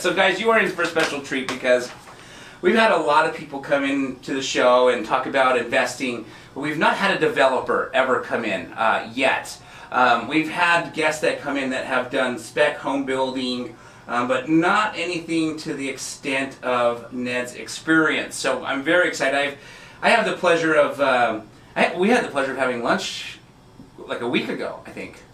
So guys, you are in for a special treat because we've had a lot of people come in to the show and talk about investing, but we've not had a developer ever come in yet. We've had guests that come in that have done spec home building, but not anything to the extent of Ned's experience. So I'm very excited. I have the pleasure of, we had the pleasure of having lunch like a week ago, I think.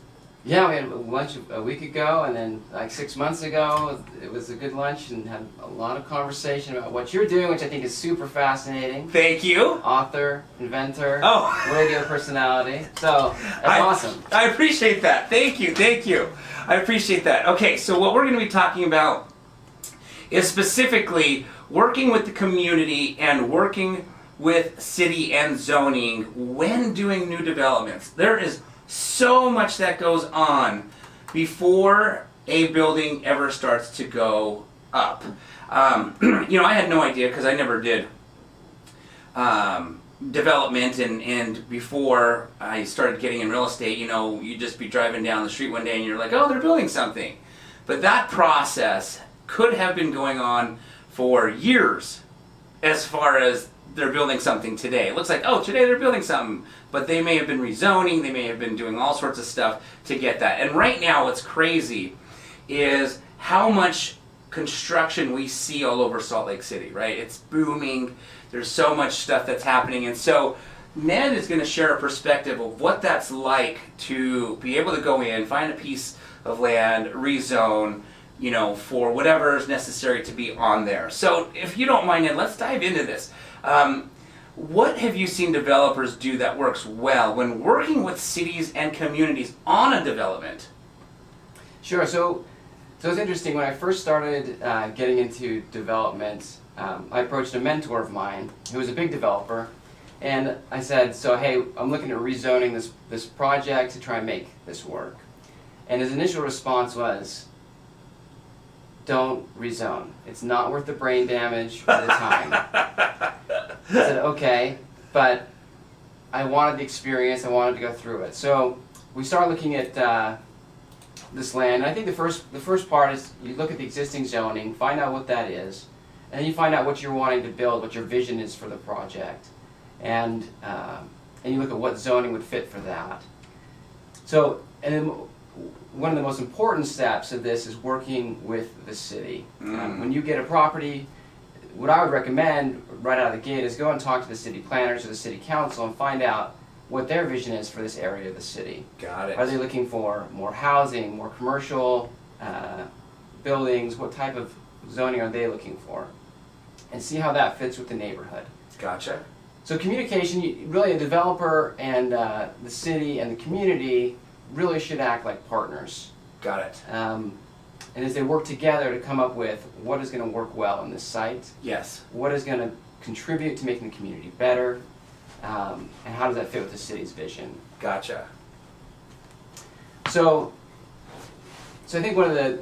Yeah, we had lunch a week ago, and then like 6 months ago, it was a good lunch and had a lot of conversation about what you're doing, which I think is super fascinating. Thank you. Author, inventor, oh. radio personality. So, that's awesome. I appreciate that. Thank you, thank you. I appreciate that. Okay, so what we're going to be talking about is specifically working with the community and working with city and zoning when doing new developments. There is so much that goes on before a building ever starts to go up. You know, I had no idea because I never did development, and before I started getting in real estate, you know, you'd just be driving down the street one day and you're like, oh, they're building something. But that process could have been going on for years as far as they're building something today. It looks like, oh, today they're building something, but they may have been rezoning, they may have been doing all sorts of stuff to get that. And right now what's crazy is how much construction we see all over Salt Lake City, right? It's booming, there's so much stuff that's happening, and so Ned is going to share a perspective of what that's like to be able to go in, find a piece of land, rezone, you know, for whatever is necessary to be on there. So if you don't mind, Ned, let's dive into this. What have you seen developers do that works well when working with cities and communities on a development? Sure. So it's interesting. When I first started getting into development, I approached a mentor of mine who was a big developer, and I said, so hey, I'm looking at rezoning this project to try and make this work. And his initial response was, don't rezone. It's not worth the brain damage or the time. I said, okay, but I wanted the experience, I wanted to go through it. So we started looking at this land, and I think the first part is you look at the existing zoning, find out what that is, and then you find out what you're wanting to build, what your vision is for the project, and you look at what zoning would fit for that. So, and then one of the most important steps of this is working with the city. When you get a property, what I would recommend right out of the gate is go and talk to the city planners or the city council and find out what their vision is for this area of the city. Got it. Are they looking for more housing, more commercial buildings? What type of zoning are they looking for? And see how that fits with the neighborhood. Gotcha. So communication, really a developer and the city and the community really should act like partners. Got it. And as they work together to come up with what is going to work well on this site, yes, what is going to contribute to making the community better, and how does that fit with the city's vision. Gotcha. So I think one of the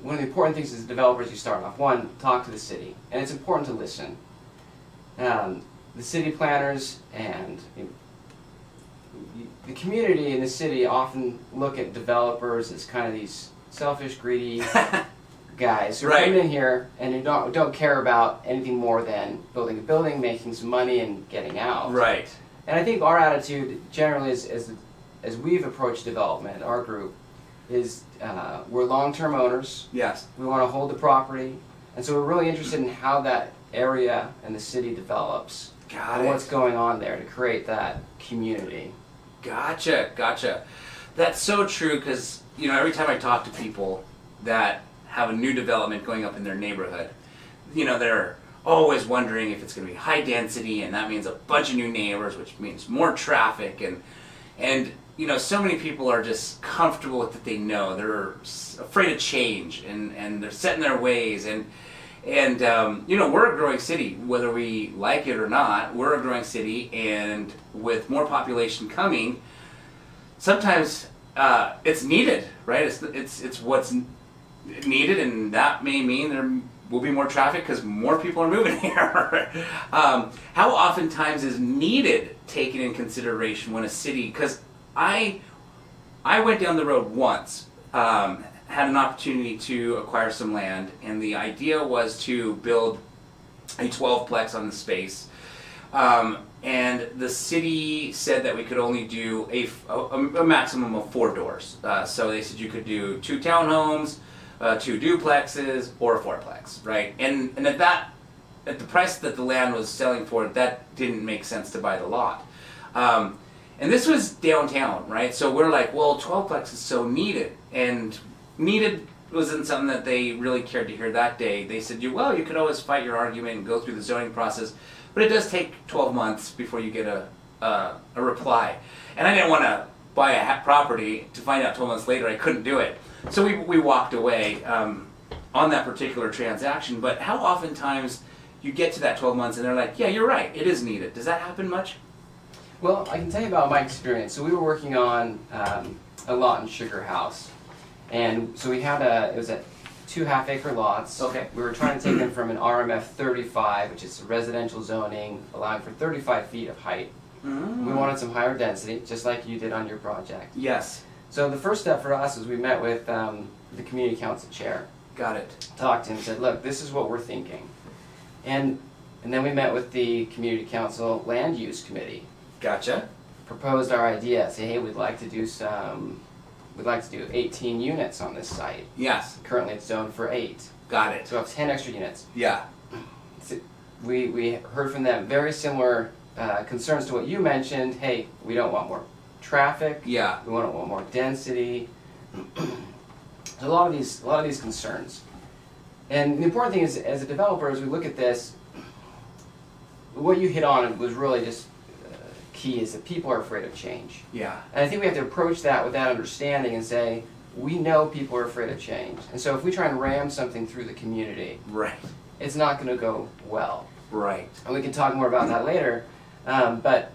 important things as developers, you start off, one, talk to the city, and it's important to listen. The city planners and the community and the city often look at developers as kind of these selfish, greedy guys who come in here and who don't care about anything more than building a building, making some money, and getting out. Right. And I think our attitude generally is, as we've approached development, our group, is we're long-term owners. Yes. We want to hold the property, and so we're really interested in how that area and the city develops. Got and it. what's going on there to create that community. Gotcha, gotcha. That's so true because, you know, every time I talk to people that have a new development going up in their neighborhood, you know, they're always wondering if it's going to be high density, and that means a bunch of new neighbors, which means more traffic, and you know, so many people are just comfortable with what they know. They're afraid of change, and they're set in their ways, and you know, we're a growing city, whether we like it or not. We're a growing city, and with more population coming, sometimes it's needed, right? It's what's needed, and that may mean there will be more traffic because more people are moving here. How oftentimes is needed taken in consideration when a city? Because I went down the road once had an opportunity to acquire some land, and the idea was to build a 12-plex on the space. And the city said that we could only do a maximum of 4 doors. So they said you could do 2 townhomes, 2 duplexes, or a 4-plex, right? And at the price that the land was selling for, that didn't make sense to buy the lot. And this was downtown, right? So we're like, well, 12-plex is so needed. And needed wasn't something that they really cared to hear that day. They said, well, you could always fight your argument and go through the zoning process, but it does take 12 months before you get a reply. And I didn't want to buy a property to find out 12 months later I couldn't do it. So we walked away on that particular transaction. But how oftentimes you get to that 12 months and they're like, yeah, you're right, it is needed. Does that happen much? Well, I can tell you about my experience. So we were working on a lot in Sugar House. And so we had it was 2 half-acre lots. Okay. We were trying to take them from an RMF 35, which is residential zoning, allowing for 35 feet of height. We wanted some higher density, just like you did on your project. Yes. So the first step for us was we met with the community council chair. Got it. Talked to him, said, look, this is what we're thinking. And then we met with the community council land use committee. Gotcha. Proposed our idea, say, hey, we'd like to do 18 units on this site. Yes. Currently it's zoned for 8. Got it. So we have 10 extra units. Yeah. So we heard from them very similar concerns to what you mentioned. Hey, we don't want more traffic. Yeah. We don't want more density. So a lot of these concerns. And the important thing is, as a developer, as we look at this, what you hit on was really just key is that people are afraid of change. Yeah. And I think we have to approach that with that understanding and say, we know people are afraid of change. And so if we try and ram something through the community, Right. it's not going to go well. Right. And we can talk more about that later. But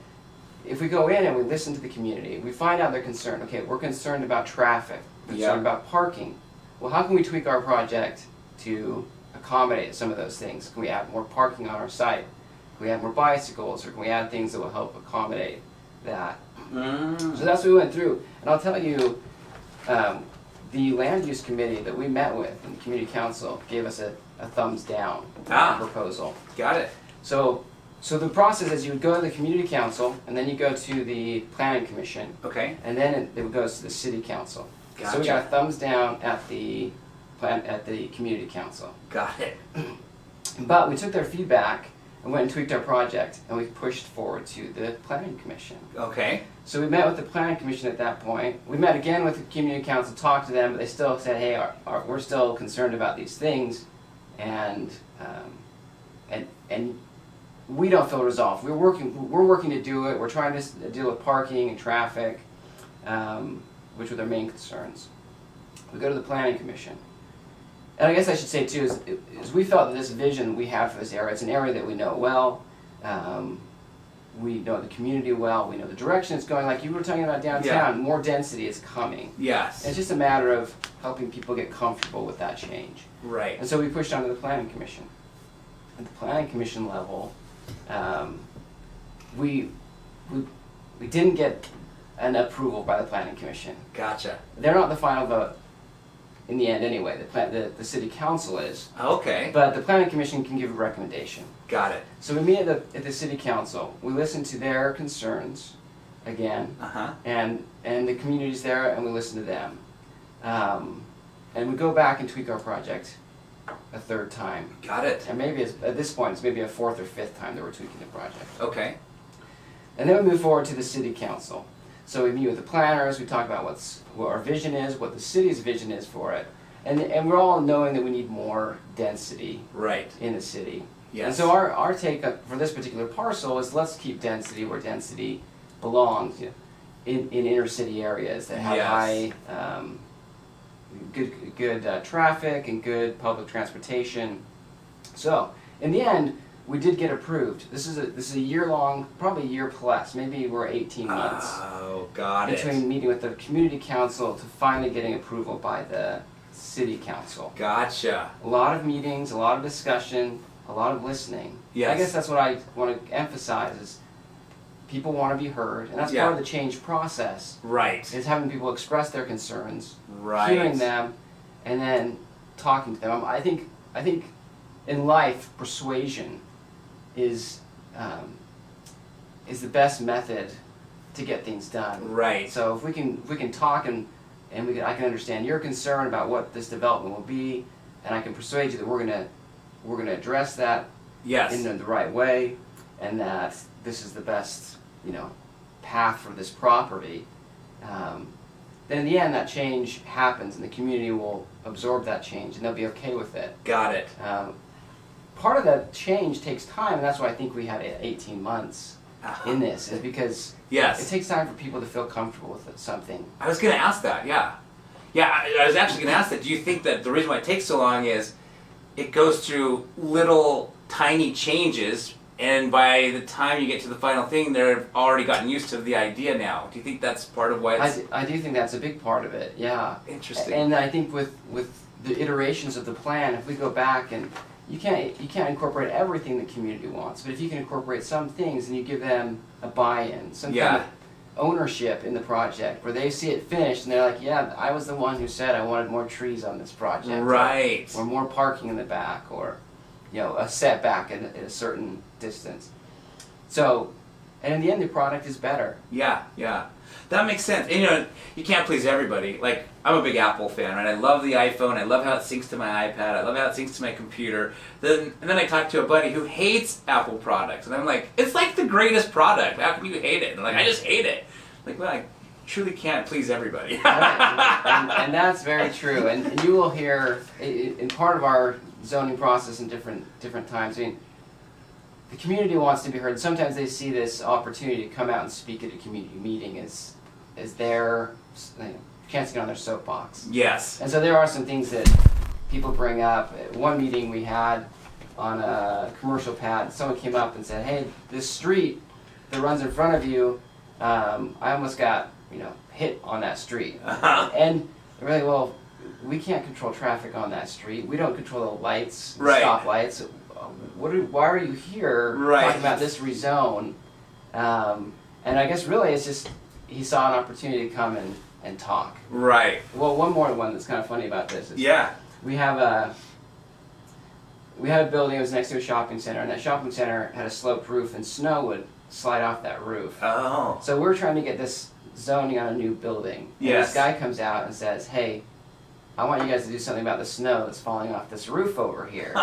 if we go in and we listen to the community, we find out their concern. Okay, we're concerned about traffic, we're concerned about parking. Well, how can we tweak our project to accommodate some of those things? Can we add more parking on our site? Can we add more bicycles, or can we add things that will help accommodate that? So that's what we went through. And I'll tell you, the land use committee that we met with and the community council gave us a thumbs down on the proposal. Got it. So the process is you would go to the community council, and then you go to the planning commission, Okay. and then it goes to the city council. Gotcha. So we got a thumbs down at the community council. Got it. But we took their feedback and went and tweaked our project, and we pushed forward to the planning commission. Okay. So we met with the planning commission at that point. We met again with the community council, talked to them, but they still said, hey, we're still concerned about these things, and we don't feel resolved. We're working to do it. We're trying to deal with parking and traffic, which were their main concerns. We go to the planning commission. And I guess I should say too is we felt that this vision we have for this area, it's an area that we know well. We know the community well. We know the direction it's going. Like you were talking about downtown, more density is coming. Yes. And it's just a matter of helping people get comfortable with that change. Right. And so we pushed on to the planning commission. At the planning commission level, we didn't get an approval by the planning commission. Gotcha. They're not the final vote in the end anyway. The city council is. Okay. But the planning commission can give a recommendation. Got it. So we meet at the city council. We listen to their concerns again, and the community's there, and we listen to them. And we go back and tweak our project a third time. Got it. And maybe at this point it's maybe a 4th or 5th time that we're tweaking the project. Okay. And then we move forward to the city council. So we meet with the planners, we talk about what our vision is, what the city's vision is for it. And we're all knowing that we need more density Right. in the city. Yes. And so our take for this particular parcel is let's keep density where density belongs, in inner city areas that have high good traffic and good public transportation. So in the end, we did get approved. This is a year long, probably a year plus. Maybe we're 18 months. Oh, got it. Between meeting with the community council to finally getting approval by the city council. Gotcha. A lot of meetings, a lot of discussion, a lot of listening. Yes. I guess that's what I want to emphasize is people want to be heard, and that's part of the change process. Right. Is having people express their concerns, Right. hearing them, and then talking to them. I think in life, persuasion is the best method to get things done. Right. So if we can talk and I can understand your concern about what this development will be, and I can persuade you that we're gonna address that Yes. in the right way, and that this is the best path for this property. Then in the end, that change happens, and the community will absorb that change, and they'll be okay with it. Got it. Part of that change takes time, and that's why I think we had 18 months in this, is because Yes. it takes time for people to feel comfortable with something. I was going to ask that, yeah. Yeah, I was actually going to ask that. Do you think that the reason why it takes so long is it goes through little tiny changes, and by the time you get to the final thing, they've already gotten used to the idea now? Do you think that's part of why it's... I do think that's a big part of it, yeah. Interesting. And I think with the iterations of the plan, if we go back and you can't incorporate everything the community wants, but if you can incorporate some things and you give them a buy-in, some kind of ownership in the project, where they see it finished and they're like, yeah, I was the one who said I wanted more trees on this project. Right. Or more parking in the back, or a setback at a certain distance. So, and in the end, the product is better. Yeah, yeah. That makes sense. And you can't please everybody. Like, I'm a big Apple fan, right? I love the iPhone. I love how it syncs to my iPad. I love how it syncs to my computer. And then I talked to a buddy who hates Apple products. And I'm like, it's like the greatest product. How can you hate it? And like, I just hate it. Like, well, I truly can't please everybody. Right. And that's very true. And you will hear, in part of our zoning process in different times, I mean, the community wants to be heard. Sometimes they see this opportunity to come out and speak at a community meeting as their chance to get on their soapbox. Yes. And so there are some things that people bring up. At one meeting we had on a commercial pad, someone came up and said, hey, this street that runs in front of you, I almost got hit on that street. And really, well, we can't control traffic on that street. We don't control the lights, stop lights. Why are you here talking about this rezone? And I guess really it's just he saw an opportunity to come and talk. Right. Well, one that's kind of funny about this is we have a building that was next to a shopping center, and that shopping center had a sloped roof, and snow would slide off that roof. Oh. So we're trying to get this zoning on a new building. And this guy comes out and says, hey, I want you guys to do something about the snow that's falling off this roof over here.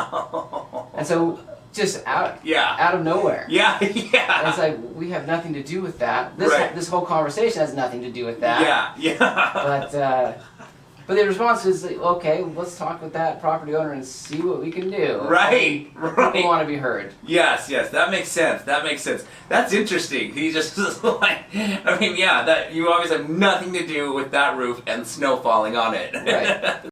And so, just out of nowhere. Yeah. And it's like, we have nothing to do with that. This whole conversation has nothing to do with that. But the response is, okay, let's talk with that property owner and see what we can do. Right. People want to be heard. Yes, that makes sense. That's interesting. He just like, that you always have nothing to do with that roof and snow falling on it. Right.